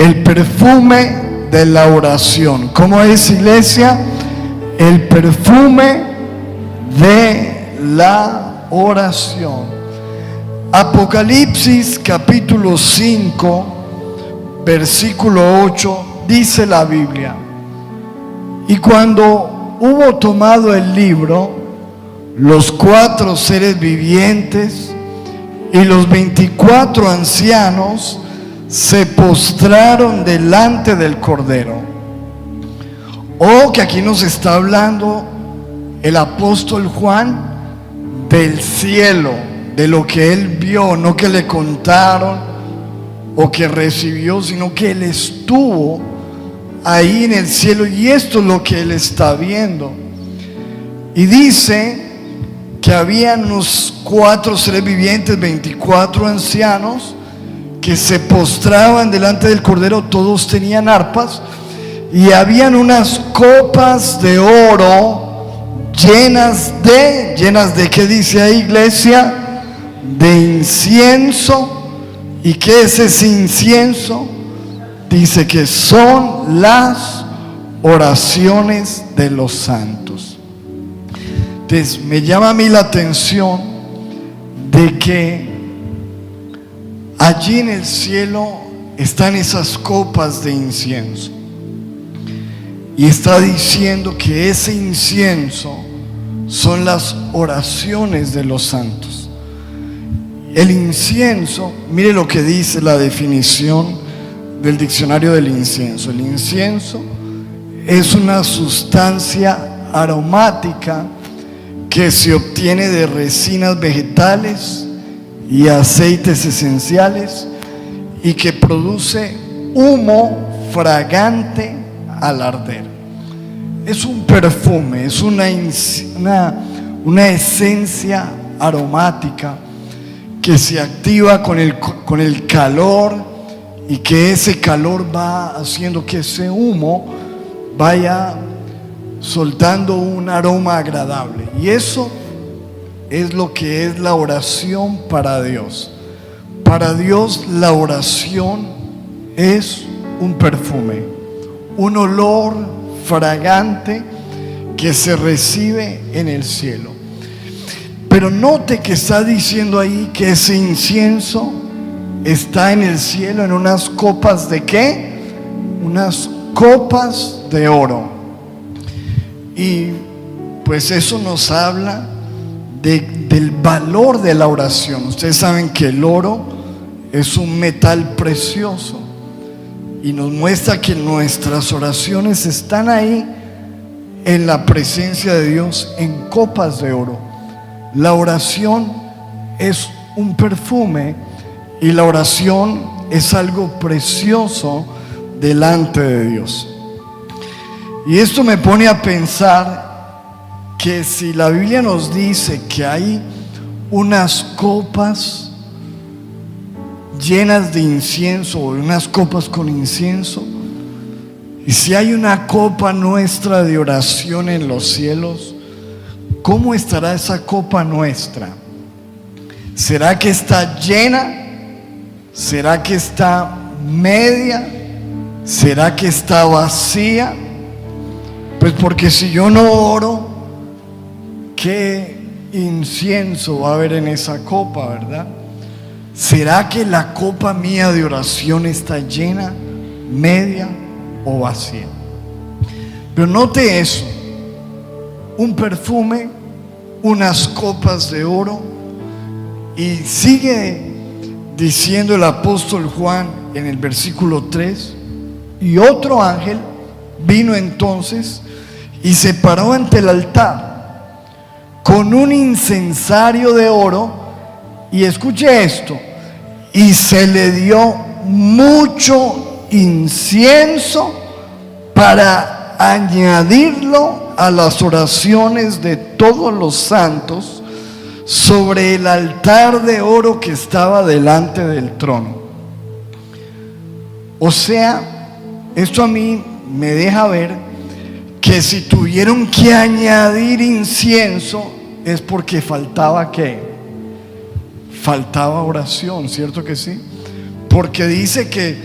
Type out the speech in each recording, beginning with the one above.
el perfume de la oración. ¿Cómo es, iglesia? El perfume de la oración. Apocalipsis capítulo 5, versículo 8, dice la Biblia: y cuando hubo tomado el libro, los 4 seres vivientes y los 24 ancianos se postraron delante del Cordero. Oh, que aquí nos está hablando el apóstol Juan del cielo, de lo que él vio, no que le contaron o que recibió, sino que él estuvo ahí en el cielo, y esto es lo que él está viendo. Y dice que había unos 4 seres vivientes, 24 ancianos, que se postraban delante del Cordero. Todos tenían arpas, y habían unas copas de oro llenas de ¿qué dice ahí, iglesia? De incienso. ¿Y qué es ese incienso? Dice que son las oraciones de los santos. Entonces me llama a mí la atención de que allí en el cielo están esas copas de incienso, y está diciendo que ese incienso son las oraciones de los santos. El incienso, mire lo que dice la definición del diccionario del incienso. El incienso es una sustancia aromática que se obtiene de resinas vegetales y aceites esenciales, y que produce humo fragante al arder. Es un perfume, es una esencia aromática que se activa con el calor, y que ese calor va haciendo que ese humo vaya soltando un aroma agradable. Y eso es lo que es la oración para Dios. Para Dios la oración es un perfume, un olor fragante que se recibe en el cielo. Pero note que está diciendo ahí que ese incienso está en el cielo en unas copas de ¿qué? Unas copas de oro. Y pues eso nos habla del valor de la oración. Ustedes saben que el oro es un metal precioso, y nos muestra que nuestras oraciones están ahí en la presencia de Dios, en copas de oro. La oración es un perfume, y la oración es algo precioso delante de Dios. Y esto me pone a pensar que si la Biblia nos dice que hay unas copas llenas de incienso, o unas copas con incienso, y si hay una copa nuestra de oración en los cielos, ¿cómo estará esa copa nuestra? ¿Será que está llena? ¿Será que está media? ¿Será que está vacía? Pues porque si yo no oro, ¿qué incienso va a haber en esa copa, verdad? ¿Será que la copa mía de oración está llena, media o vacía? Pero note eso: un perfume, unas copas de oro. Y sigue diciendo el apóstol Juan en el versículo 3: y otro ángel vino entonces y se paró ante el altar con un incensario de oro. Y escuche esto: y se le dio mucho incienso para añadirlo a las oraciones de todos los santos sobre el altar de oro que estaba delante del trono. O sea, esto a mí me deja ver que si tuvieron que añadir incienso es porque faltaba ¿qué? Faltaba oración, ¿cierto que sí? Porque dice que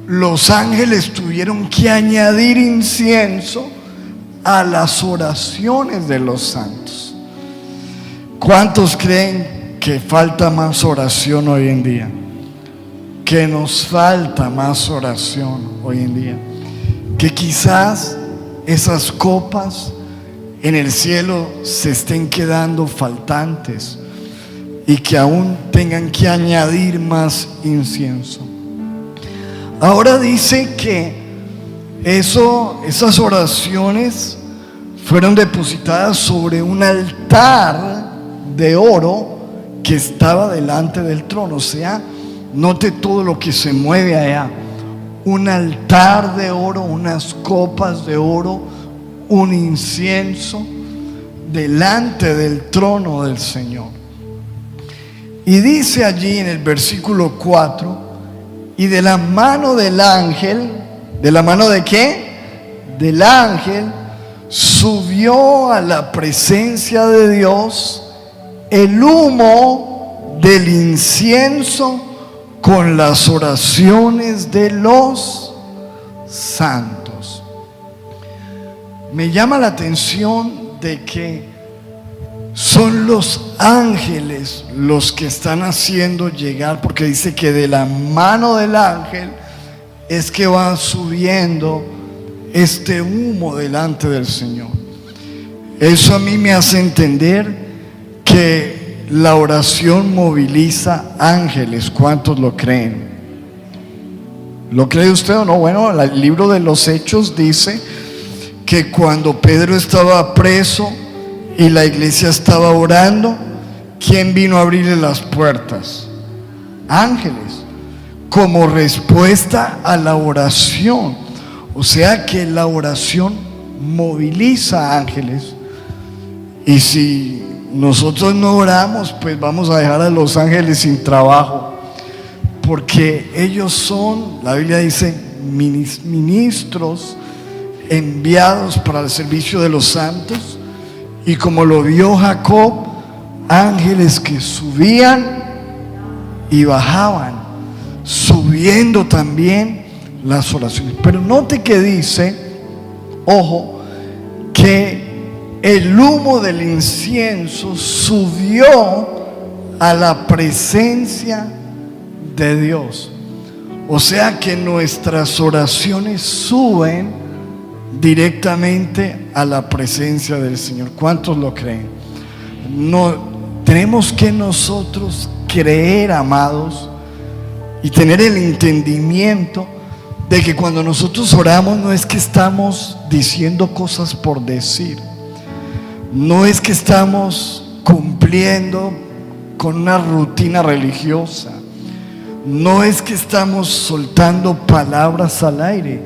los ángeles tuvieron que añadir incienso a las oraciones de los santos. ¿Cuántos creen que falta más oración hoy en día? Que nos falta más oración hoy en día. Que quizás esas copas en el cielo se estén quedando faltantes y que aún tengan que añadir más incienso. Ahora dice que esas oraciones fueron depositadas sobre un altar de oro que estaba delante del trono. O sea, note todo lo que se mueve allá. Un altar de oro, unas copas de oro, un incienso delante del trono del Señor. Y dice allí en el versículo 4: y de la mano del ángel, ¿de la mano de qué? Del ángel, subió a la presencia de Dios el humo del incienso con las oraciones de los santos. Me llama la atención de que son los ángeles los que están haciendo llegar, porque dice que de la mano del ángel es que va subiendo este humo delante del Señor. Eso a mí me hace entender que la oración moviliza ángeles. ¿Cuántos lo creen? ¿Lo cree usted o no? Bueno, el libro de los Hechos dice que cuando Pedro estaba preso y la iglesia estaba orando, ¿quién vino a abrirle las puertas? Ángeles, como respuesta a la oración. O sea que la oración moviliza ángeles. Y si nosotros no oramos, pues vamos a dejar a los ángeles sin trabajo, porque ellos son, la Biblia dice, ministros enviados para el servicio de los santos. Y como lo vio Jacob, ángeles que subían y bajaban, subiendo también las oraciones. Pero note que dice, ojo, que el humo del incienso subió a la presencia de Dios. O sea que nuestras oraciones suben directamente a la presencia del Señor. ¿Cuántos lo creen? No, tenemos que nosotros creer, amados, y tener el entendimiento de que cuando nosotros oramos no es que estamos diciendo cosas por decir, no es que estamos cumpliendo con una rutina religiosa, no es que estamos soltando palabras al aire,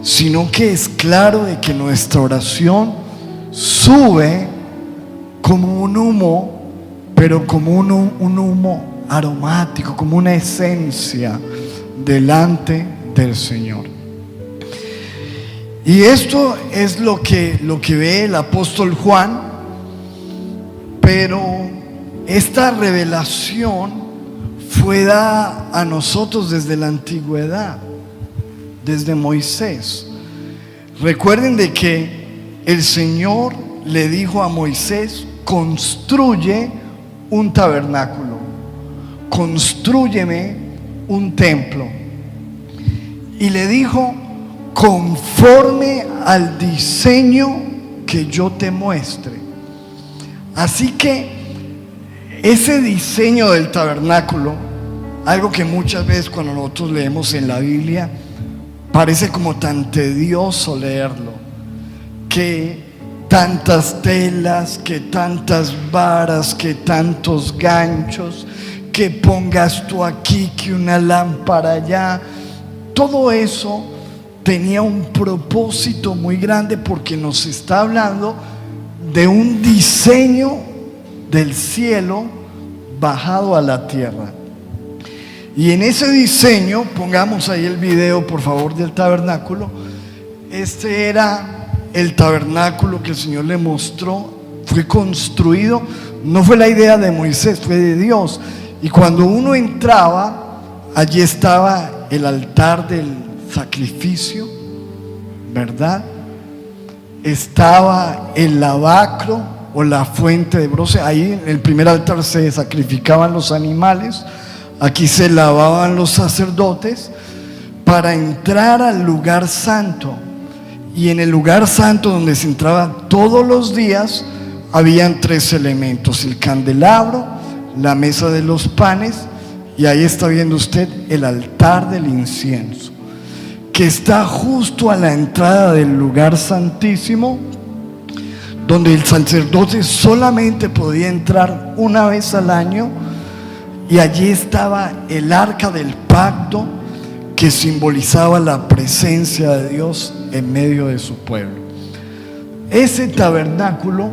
sino que es claro de que nuestra oración sube como un humo, pero como un humo aromático, como una esencia delante del Señor. Y esto es lo que ve el apóstol Juan. Pero esta revelación fue dada a nosotros desde la antigüedad, desde Moisés. Recuerden de que el Señor le dijo a Moisés: construye un tabernáculo, constrúyeme un templo. Y le dijo: conforme al diseño que yo te muestre. Así que ese diseño del tabernáculo, algo que muchas veces cuando nosotros leemos en la Biblia parece como tan tedioso leerlo, que tantas telas, que tantas varas, que tantos ganchos, que pongas tú aquí, que una lámpara allá. Todo eso tenía un propósito muy grande, porque nos está hablando de un diseño del cielo bajado a la tierra. Y en ese diseño, pongamos ahí el video por favor del tabernáculo. Este era el tabernáculo que el Señor le mostró. Fue construido, no fue la idea de Moisés, fue de Dios. Y cuando uno entraba, allí estaba el altar del sacrificio, ¿verdad? Estaba el lavacro o la fuente de bronce. Ahí en el primer altar se sacrificaban los animales, aquí se lavaban los sacerdotes para entrar al lugar santo. Y en el lugar santo donde se entraba todos los días habían 3 elementos: el candelabro, la mesa de los panes, y ahí está viendo usted el altar del incienso, que está justo a la entrada del lugar santísimo, donde el sacerdote solamente podía entrar una vez al año. Y allí estaba el arca del pacto, que simbolizaba la presencia de Dios en medio de su pueblo. Ese tabernáculo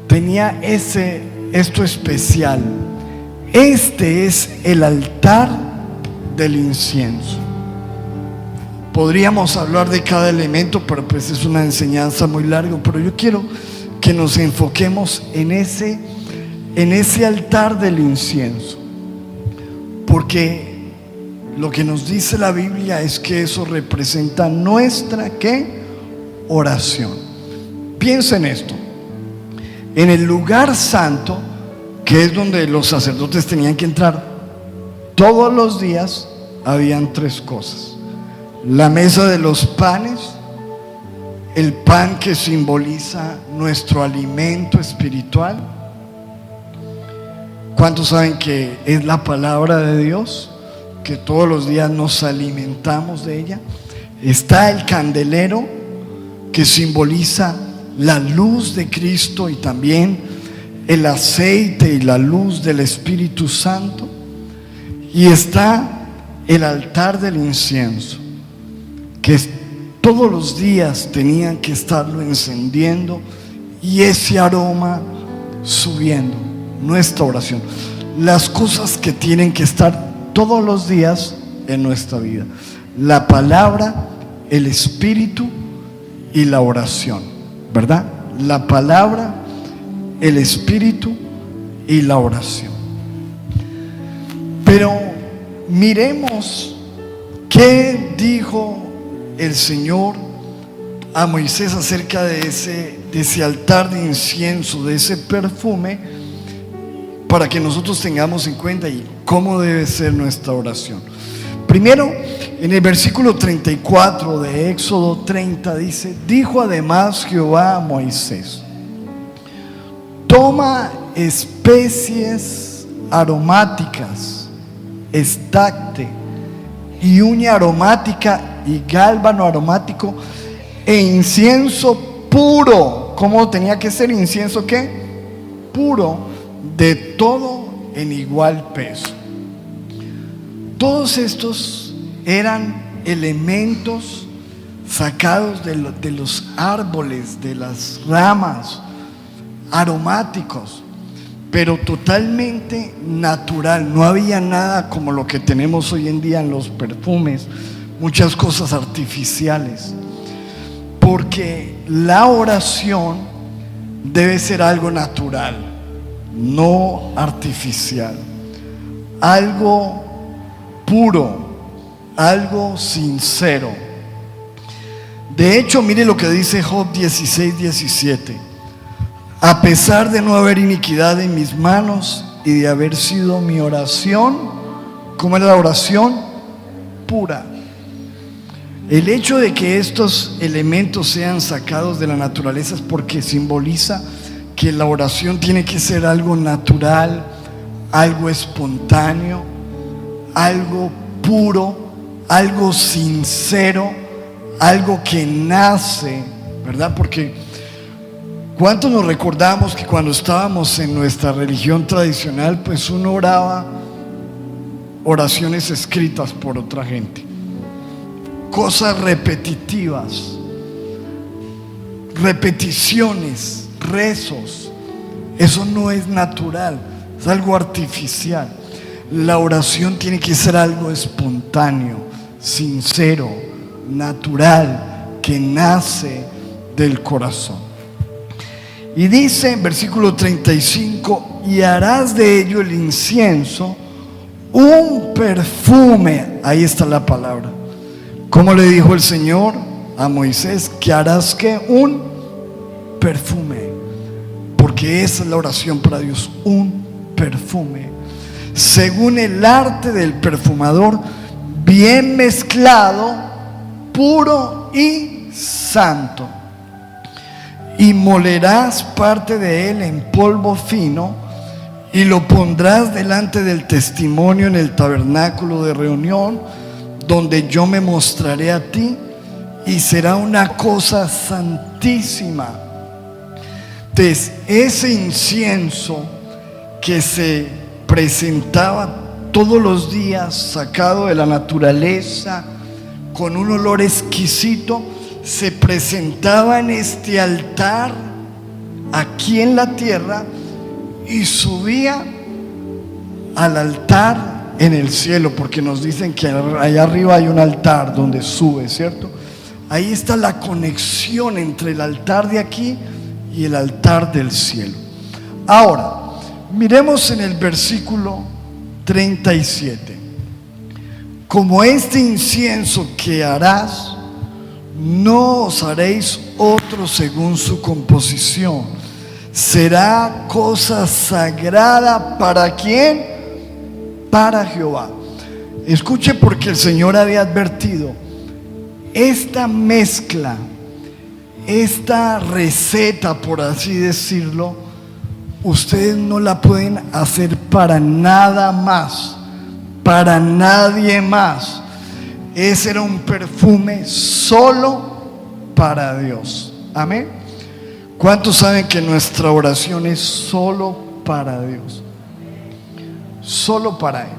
tenía esto especial. Este es el altar del incienso. Podríamos hablar de cada elemento, pero pues es una enseñanza muy larga. Pero yo quiero que nos enfoquemos en ese altar del incienso, porque lo que nos dice la Biblia es que eso representa nuestra ¿qué? Oración. Piensa en esto. En el lugar santo, que es donde los sacerdotes tenían que entrar todos los días, habían 3 cosas: la mesa de los panes, el pan que simboliza nuestro alimento espiritual. ¿Cuántos saben que es la palabra de Dios, que todos los días nos alimentamos de ella? Está el candelero, que simboliza la luz de Cristo, y también el aceite y la luz del Espíritu Santo. Y está el altar del incienso, que todos los días tenían que estarlo encendiendo y ese aroma subiendo. Nuestra oración, las cosas que tienen que estar todos los días en nuestra vida: la palabra, el Espíritu y la oración, ¿verdad? La palabra, el Espíritu y la oración. Pero miremos qué dijo el Señor a Moisés acerca de ese altar de incienso, de ese perfume, para que nosotros tengamos en cuenta y cómo debe ser nuestra oración. Primero, en el versículo 34 de Éxodo 30 dice: dijo además Jehová a Moisés: toma especies aromáticas, estacte y uña aromática y gálbano aromático e incienso puro. ¿Cómo tenía que ser incienso? ¿Qué? Puro, de todo en igual peso. Todos estos eran elementos sacados de los árboles, de las ramas, aromáticos, pero totalmente natural. No había nada como lo que tenemos hoy en día en los perfumes, muchas cosas artificiales, porque la oración debe ser algo natural, no artificial, algo puro, algo sincero. De hecho, mire lo que dice Job 16:17: a pesar de no haber iniquidad en mis manos y de haber sido mi oración, ¿cómo era la oración? Pura. El hecho de que estos elementos sean sacados de la naturaleza es porque simboliza que la oración tiene que ser algo natural, algo espontáneo, algo puro, algo sincero, algo que nace, ¿verdad? Porque ¿cuántos nos recordamos que cuando estábamos en nuestra religión tradicional, pues uno oraba oraciones escritas por otra gente, cosas repetitivas, repeticiones, rezos? Eso no es natural, es algo artificial. La oración tiene que ser algo espontáneo, sincero, natural, que nace del corazón. Y dice en versículo 35: y harás de ello el incienso un perfume, ahí está la palabra, ¿Cómo le dijo el Señor a Moisés? Que harás que un perfume, porque esa es la oración para Dios, un perfume, según el arte del perfumador, bien mezclado, puro y santo. Y molerás parte de él en polvo fino y lo pondrás delante del testimonio en el tabernáculo de reunión, donde yo me mostraré a ti, y será una cosa santísima. Entonces, ese incienso que se presentaba todos los días, sacado de la naturaleza, con un olor exquisito, se presentaba en este altar aquí en la tierra y subía al altar en el cielo, porque nos dicen que allá arriba hay un altar donde sube, ¿cierto? Ahí está la conexión entre el altar de aquí y el altar del cielo. Ahora, miremos en el versículo 37. Como este incienso que harás, no os haréis otro según su composición. Será cosa sagrada. ¿Para quién? Para Jehová. Escuche, porque el Señor había advertido: esta mezcla, esta receta, por así decirlo, ustedes no la pueden hacer para nada más, para nadie más. Ese era un perfume solo para Dios. Amén. ¿Cuántos saben que nuestra oración es solo para Dios? Solo para Él.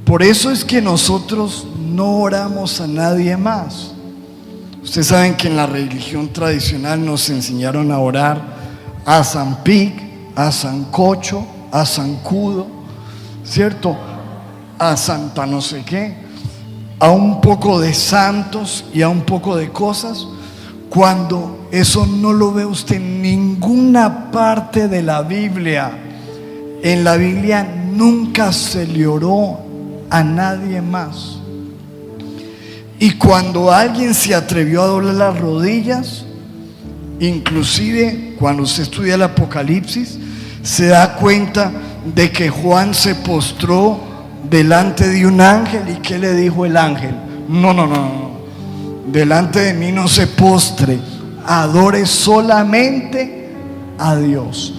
Por eso es que nosotros no oramos a nadie más. Ustedes saben que en la religión tradicional nos enseñaron a orar a San Pic, a San Cocho, a San Cudo, ¿cierto? A Santa no sé qué, a un poco de santos y a un poco de cosas, cuando eso no lo ve usted en ninguna parte de la Biblia. En la Biblia nunca se le oró a nadie más. Y cuando alguien se atrevió a doblar las rodillas, inclusive cuando usted estudia el Apocalipsis, se da cuenta de que Juan se postró delante de un ángel. ¿Y qué le dijo el ángel? No, delante de mí no se postre, adore solamente a Dios.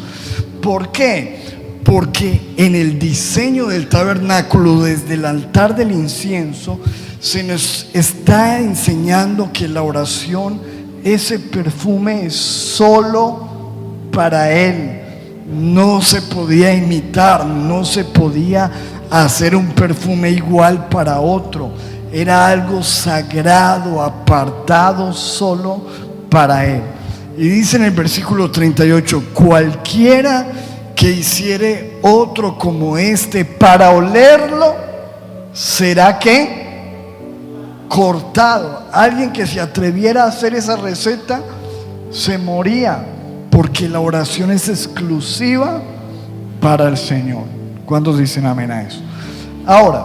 ¿Por qué? Porque en el diseño del tabernáculo, desde el altar del incienso, se nos está enseñando que la oración, ese perfume, es solo para Él. No se podía imitar, no se podía hacer un perfume igual para otro. Era algo sagrado, apartado solo para Él. Y dice en el versículo 38: cualquiera que hiciere otro como este para olerlo, será que cortado. Alguien que se atreviera a hacer esa receta se moría, porque la oración es exclusiva para el Señor. ¿Cuántos dicen amén a eso? Ahora,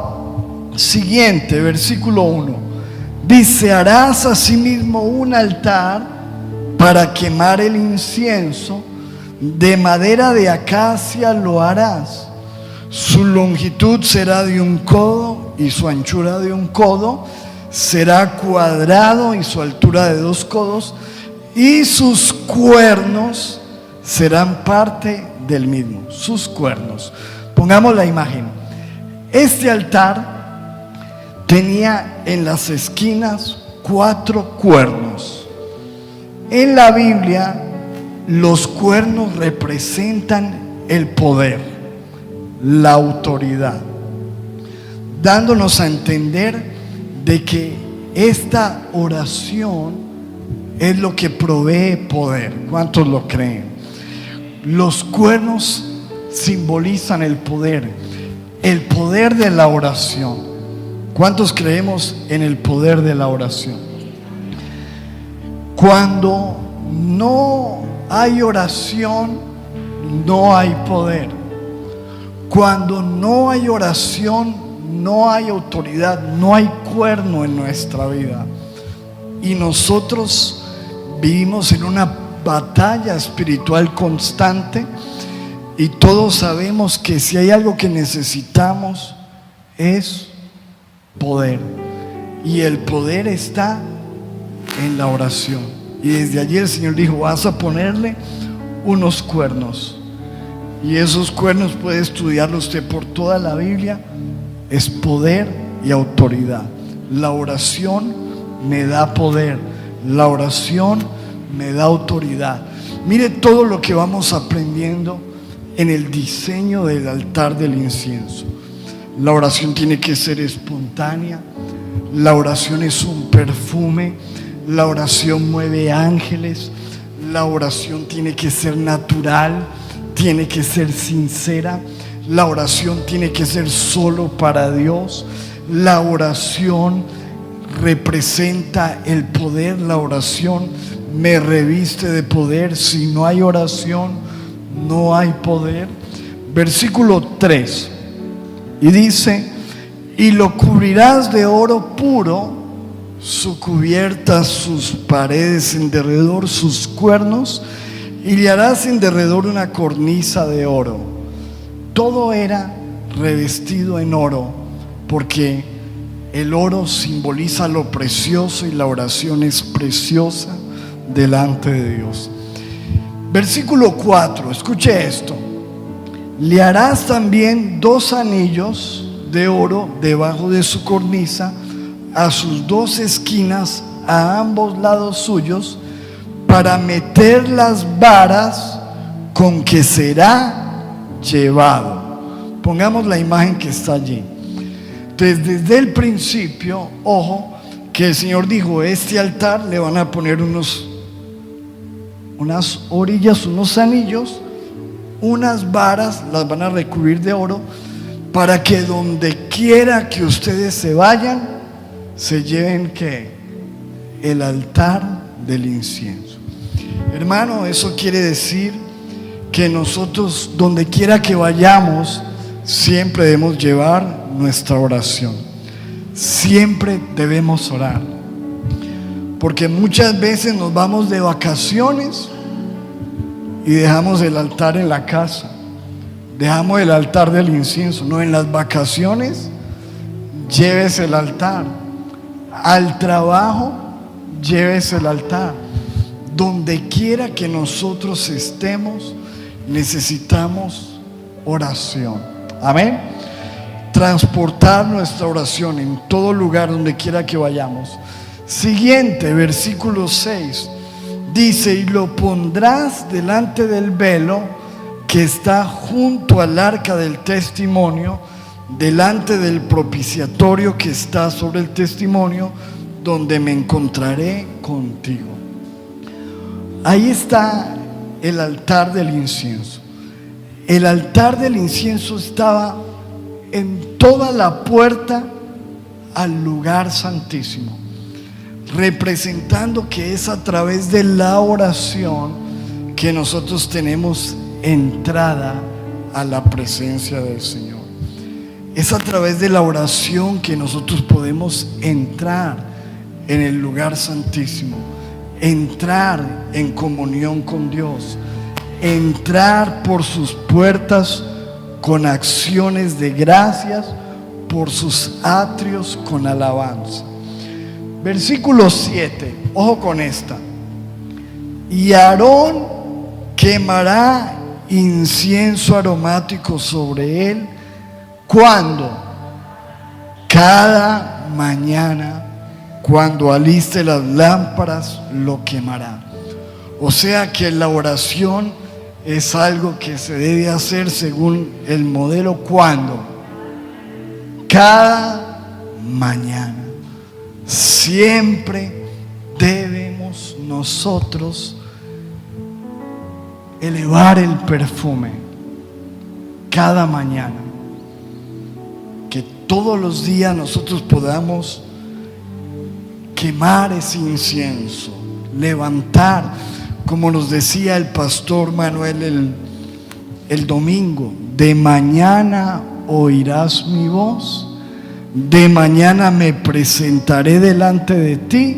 siguiente, versículo 1. Dice: harás asimismo un altar para quemar el incienso, de madera de acacia lo harás. Su longitud será de 1 codo y su anchura de 1 codo. Será cuadrado y su altura de 2 codos. Y sus cuernos serán parte del mismo. Sus cuernos. Pongamos la imagen. Este altar tenía en las esquinas 4 cuernos. En la Biblia, los cuernos representan el poder, la autoridad, dándonos a entender de que esta oración es lo que provee poder. ¿Cuántos lo creen? Los cuernos simbolizan el poder de la oración. ¿Cuántos creemos en el poder de la oración? Cuando no hay oración, no hay poder. Cuando no hay oración, no hay autoridad, no hay cuerno en nuestra vida. Y nosotros vivimos en una batalla espiritual constante, y todos sabemos que si hay algo que necesitamos es poder, y el poder está en la oración. Y desde allí el Señor dijo: vas a ponerle unos cuernos, y esos cuernos puede estudiarlo usted por toda la Biblia. Es poder y autoridad. La oración me da poder, la oración me da autoridad. Mire todo lo que vamos aprendiendo en el diseño del altar del incienso. La oración tiene que ser espontánea. La oración es un perfume. La oración mueve ángeles. La oración tiene que ser natural, tiene que ser sincera. La oración tiene que ser solo para Dios. La oración representa el poder. La oración me reviste de poder. Si no hay oración, no hay poder. Versículo 3, y dice: y lo cubrirás de oro puro, su cubierta, sus paredes en derredor, sus cuernos, y le harás en derredor una cornisa de oro. Todo era revestido en oro, porque el oro simboliza lo precioso, y la oración es preciosa delante de Dios. Versículo 4, escuche esto: le harás también 2 anillos de oro debajo de su cornisa, a sus 2 esquinas, a ambos lados suyos, para meter las varas con que será llevado. Pongamos la imagen que está allí. Entonces, desde el principio, ojo, que el Señor dijo: este altar le van a poner unas orillas, unos anillos, unas varas, las van a recubrir de oro, para que donde quiera que ustedes se vayan, se lleven ¿qué? El altar del incienso. Hermano, eso quiere decir que nosotros, donde quiera que vayamos, siempre debemos llevar nuestra oración. Siempre debemos orar, porque muchas veces nos vamos de vacaciones y dejamos el altar en la casa, dejamos el altar del incienso. No, en las vacaciones lleves el altar, al trabajo lleves el altar. Donde quiera que nosotros estemos, necesitamos oración. Amén. Transportar nuestra oración en todo lugar, donde quiera que vayamos. Siguiente, versículo 6, dice: y lo pondrás delante del velo que está junto al arca del testimonio, delante del propiciatorio que está sobre el testimonio, donde me encontraré contigo. Ahí está el altar del incienso. El altar del incienso estaba en toda la puerta al lugar santísimo, representando que es a través de la oración que nosotros tenemos entrada a la presencia del Señor. Es a través de la oración que nosotros podemos entrar en el lugar santísimo, entrar en comunión con Dios, entrar por sus puertas con acciones de gracias, por sus atrios con alabanza. Versículo 7, ojo con esta: y Aarón quemará incienso aromático sobre él. ¿Cuándo? Cada mañana, cuando aliste las lámparas, lo quemará. O sea que la oración es algo que se debe hacer según el modelo. ¿Cuándo? Cada mañana. Siempre debemos nosotros elevar el perfume cada mañana. Que todos los días nosotros podamos quemar ese incienso, levantar, como nos decía el pastor Manuel el domingo: de mañana oirás mi voz, de mañana me presentaré delante de ti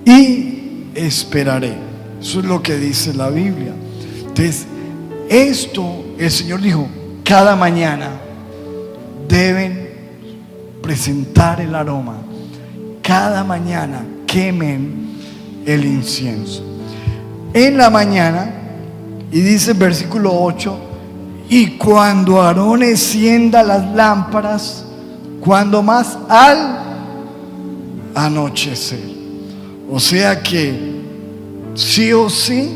y esperaré. Eso es lo que dice la Biblia. Entonces, esto el Señor dijo, cada mañana deben presentar el aroma. Cada mañana quemen el incienso. En la mañana, y dice el versículo 8, y cuando Aarón encienda las lámparas, cuando más al anochecer. O sea que sí o sí,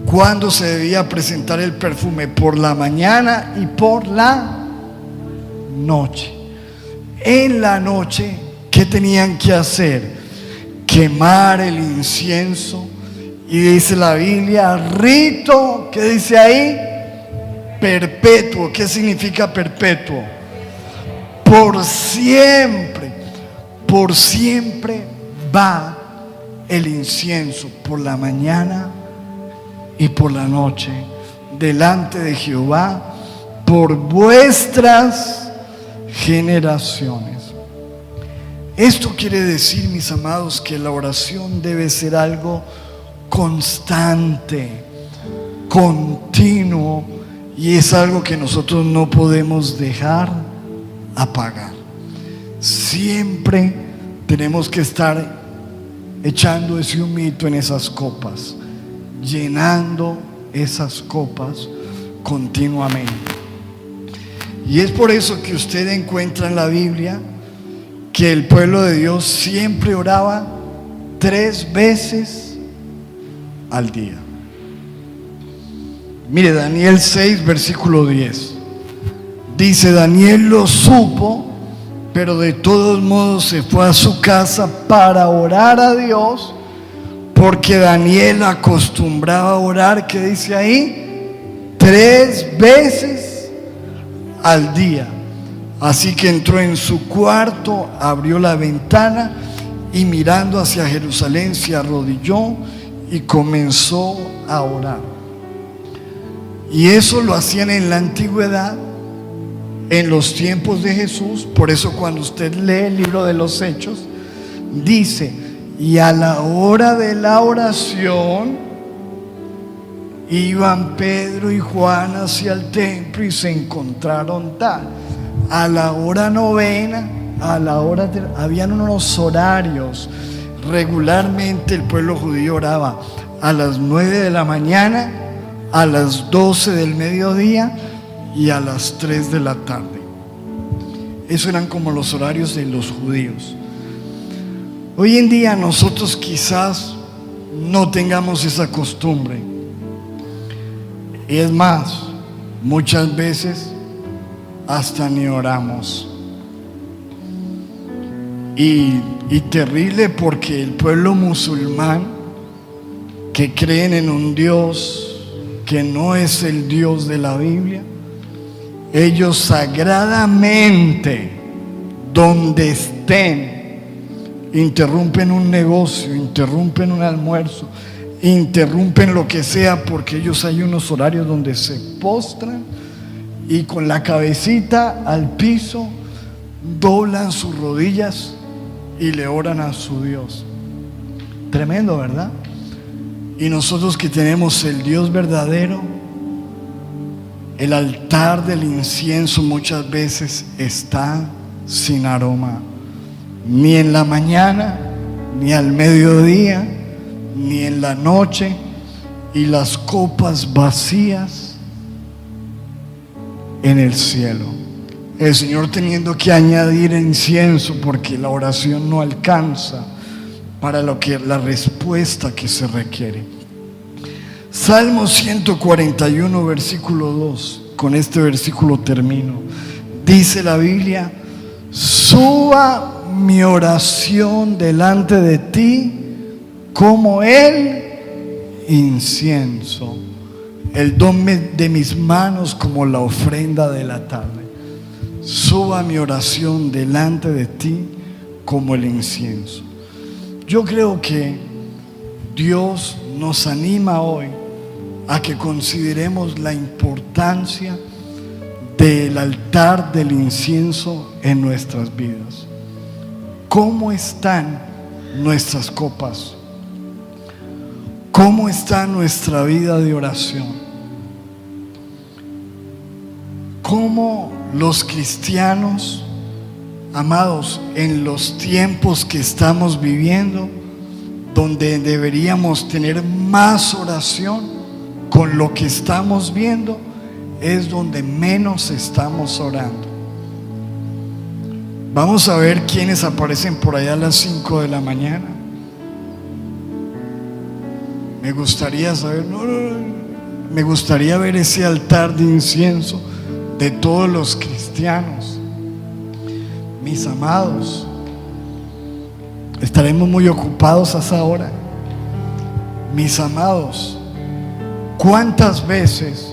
cuando se debía presentar el perfume, por la mañana y por la noche. En la noche, ¿qué tenían que hacer? Quemar el incienso. Y dice la Biblia, rito, ¿qué dice ahí? Perpetuo. ¿Qué significa perpetuo? Por siempre va el incienso, por la mañana y por la noche, delante de Jehová, por vuestras generaciones. Esto quiere decir, mis amados, que la oración debe ser algo constante, continuo, y es algo que nosotros no podemos dejar apagar. Siempre tenemos que estar echando ese humito en esas copas, llenando esas copas continuamente. Y es por eso que usted encuentra en la Biblia que el pueblo de Dios siempre oraba 3 veces al día. Mire, Daniel 6, versículo 10. Dice, Daniel lo supo, pero de todos modos se fue a su casa para orar a Dios, porque Daniel acostumbraba a orar, ¿qué dice ahí? 3 veces al día. Así que entró en su cuarto, abrió la ventana y mirando hacia Jerusalén se arrodilló y comenzó a orar. Y eso lo hacían en la antigüedad, en los tiempos de Jesús. Por eso cuando usted lee el libro de los Hechos, dice, y a la hora de la oración iban Pedro y Juan hacia el templo y se encontraron tal. A la hora novena, habían unos horarios. Regularmente el pueblo judío oraba a las 9 de la mañana, a las 12 del mediodía y a las 3 de la tarde. Esos eran como los horarios de los judíos. Hoy en día nosotros quizás no tengamos esa costumbre. Y es más, muchas veces hasta ni oramos. Y terrible, porque el pueblo musulmán, que creen en un Dios que no es el Dios de la Biblia, ellos sagradamente, donde estén, interrumpen un negocio, interrumpen un almuerzo, interrumpen lo que sea, porque ellos hay unos horarios donde se postran y con la cabecita al piso doblan sus rodillas y le oran a su Dios. Tremendo, ¿verdad? Y nosotros que tenemos el Dios verdadero, el altar del incienso muchas veces está sin aroma, ni en la mañana, ni al mediodía, ni en la noche, y las copas vacías en el cielo. El Señor teniendo que añadir incienso porque la oración no alcanza para la respuesta que se requiere. Salmo 141, versículo 2. Con este versículo termino. Dice la Biblia: suba mi oración delante de ti como el incienso, el don de mis manos como la ofrenda de la tarde. Suba mi oración delante de ti como el incienso. Yo creo que Dios nos anima hoy a que consideremos la importancia del altar del incienso en nuestras vidas. ¿Cómo están nuestras copas? ¿Cómo está nuestra vida de oración? ¿Cómo los cristianos, amados, en los tiempos que estamos viviendo, donde deberíamos tener más oración, con lo que estamos viendo, es donde menos estamos orando? Vamos a ver quiénes aparecen por allá a las 5 de la mañana. Me gustaría saber, me gustaría ver ese altar de incienso de todos los cristianos. Mis amados, estaremos muy ocupados a esa hora. Mis amados, ¿cuántas veces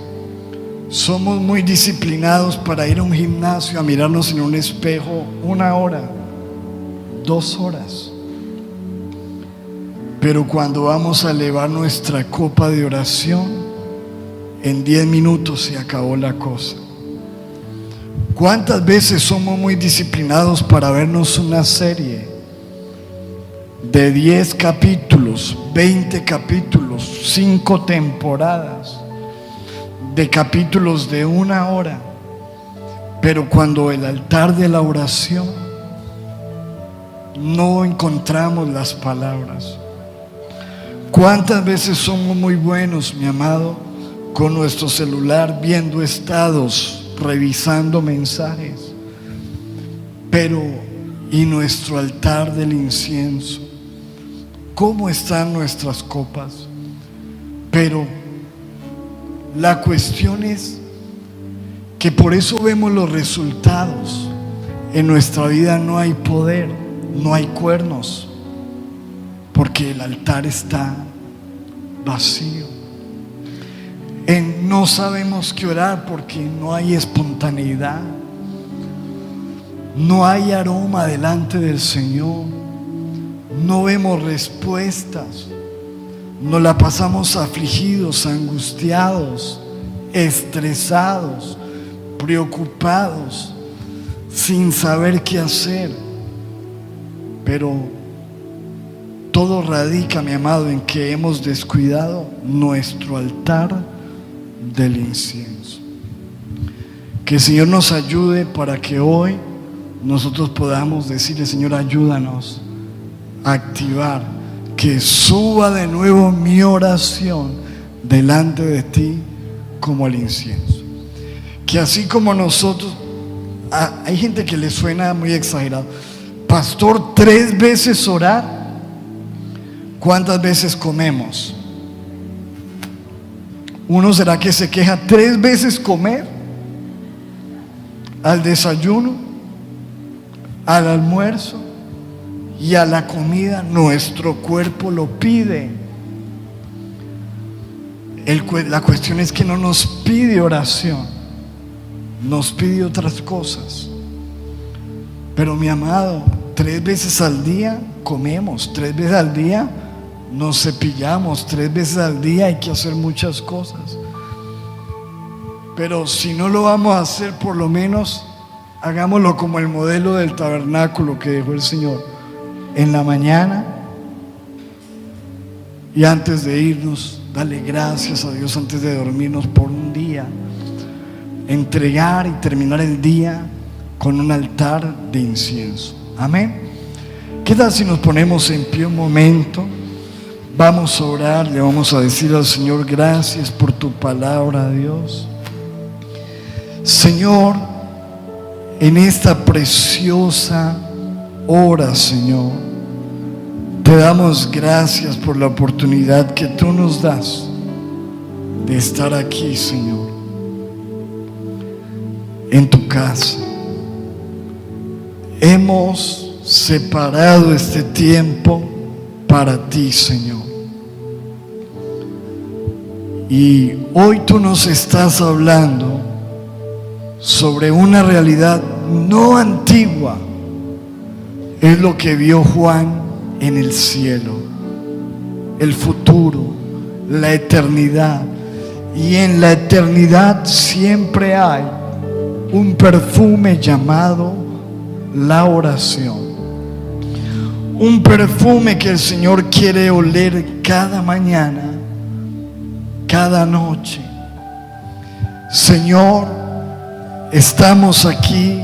somos muy disciplinados para ir a un gimnasio a mirarnos en un espejo 1 hora, 2 horas? Pero cuando vamos a elevar nuestra copa de oración, en 10 minutos se acabó la cosa. ¿Cuántas veces somos muy disciplinados para vernos una serie de 10 capítulos, 20 capítulos, 5 temporadas, de capítulos de 1 hora? Pero cuando el altar de la oración no encontramos las palabras. ¿Cuántas veces somos muy buenos, mi amado, con nuestro celular viendo estados, revisando mensajes? Pero, ¿y nuestro altar del incienso? ¿Cómo están nuestras copas? Pero la cuestión es que por eso vemos los resultados. En nuestra vida no hay poder, no hay cuernos, porque el altar está vacío. No sabemos qué orar porque no hay espontaneidad, no hay aroma delante del Señor, no vemos respuestas, nos la pasamos afligidos, angustiados, estresados, preocupados, sin saber qué hacer. Pero todo radica, mi amado, en que hemos descuidado nuestro altar del incienso. Que el Señor nos ayude para que hoy nosotros podamos decirle: Señor, ayúdanos a activar, que suba de nuevo mi oración delante de ti como el incienso. Que así como nosotros, hay gente que le suena muy exagerado: pastor, 3 veces orar. ¿Cuántas veces comemos? Uno será que se queja 3 veces comer: al desayuno, al almuerzo y a la comida. Nuestro cuerpo lo pide. La cuestión es que no nos pide oración, nos pide otras cosas. Pero mi amado, 3 veces al día comemos, 3 veces al día nos cepillamos, 3 veces al día hay que hacer muchas cosas. Pero si no lo vamos a hacer, por lo menos hagámoslo como el modelo del tabernáculo que dejó el Señor: en la mañana y antes de irnos, dale gracias a Dios antes de dormirnos por un día. Entregar y terminar el día con un altar de incienso. Amén. ¿Qué tal si nos ponemos en pie un momento? Vamos a orar, le vamos a decir al Señor: gracias por tu palabra, Dios. Señor, en esta preciosa hora, Señor, te damos gracias por la oportunidad que tú nos das de estar aquí, Señor, en tu casa. Hemos separado este tiempo para ti, Señor. Y hoy tú nos estás hablando sobre una realidad no antigua. Es lo que vio Juan en el cielo, el futuro, la eternidad. Y en la eternidad siempre hay un perfume llamado la oración. Un perfume que el Señor quiere oler cada mañana, cada noche. Señor, estamos aquí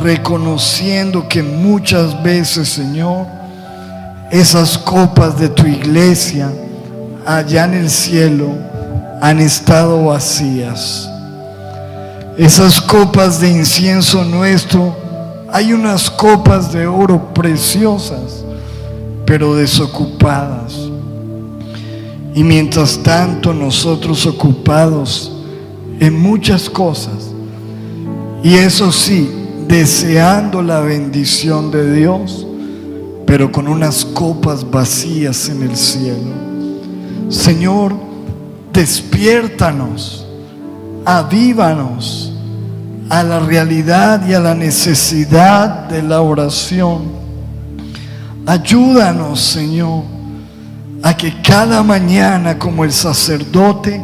reconociendo que muchas veces, Señor, esas copas de tu iglesia allá en el cielo han estado vacías. Esas copas de incienso nuestro, hay unas copas de oro preciosas, pero desocupadas. Y mientras tanto nosotros ocupados en muchas cosas, y eso sí, deseando la bendición de Dios, pero con unas copas vacías en el cielo. Señor, despiértanos, avívanos a la realidad y a la necesidad de la oración. Ayúdanos, Señor, a que cada mañana, como el sacerdote,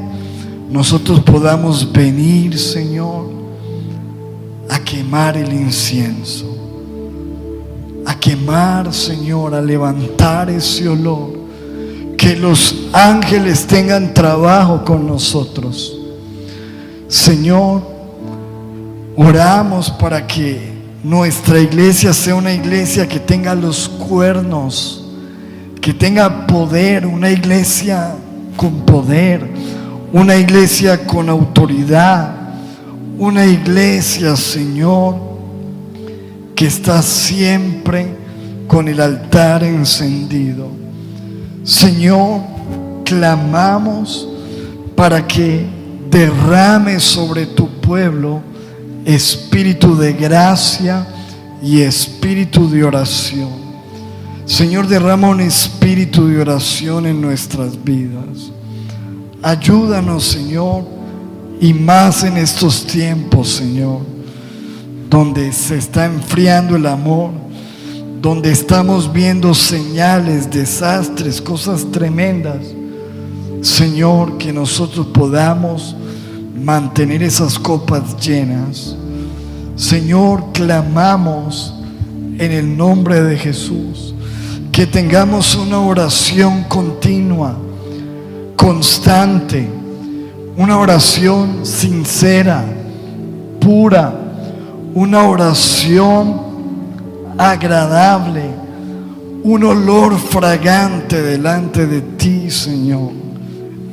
nosotros podamos venir, Señor, a quemar el incienso, a quemar, Señor, a levantar ese olor, que los ángeles tengan trabajo con nosotros. Señor, oramos para que nuestra iglesia sea una iglesia que tenga los cuernos, que tenga poder, una iglesia con poder, una iglesia con autoridad, una iglesia, Señor, que está siempre con el altar encendido. Señor, clamamos para que derrame sobre tu pueblo espíritu de gracia y espíritu de oración. Señor, derrama un espíritu de oración en nuestras vidas. Ayúdanos, Señor, y más en estos tiempos, Señor, donde se está enfriando el amor, donde estamos viendo señales, desastres, cosas tremendas. Señor, que nosotros podamos mantener esas copas llenas. Señor, clamamos en el nombre de Jesús que tengamos una oración continua, constante, una oración sincera, pura, una oración agradable, un olor fragante delante de ti, Señor,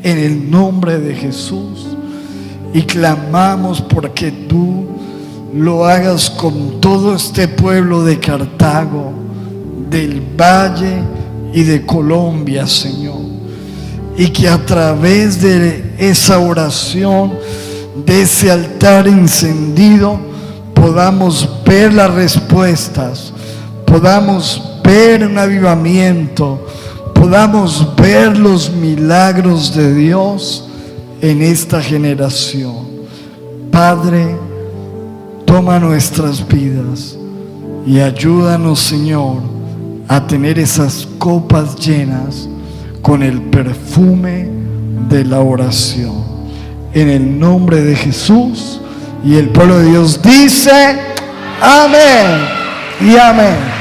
en el nombre de Jesús. Y clamamos porque tú lo hagas con todo este pueblo de Cartago, del Valle y de Colombia, Señor. Y que a través de esa oración, de ese altar encendido, podamos ver las respuestas, podamos ver un avivamiento, podamos ver los milagros de Dios en esta generación. Padre, toma nuestras vidas y ayúdanos, Señor, a tener esas copas llenas con el perfume de la oración. En el nombre de Jesús, y el pueblo de Dios dice amén y amén.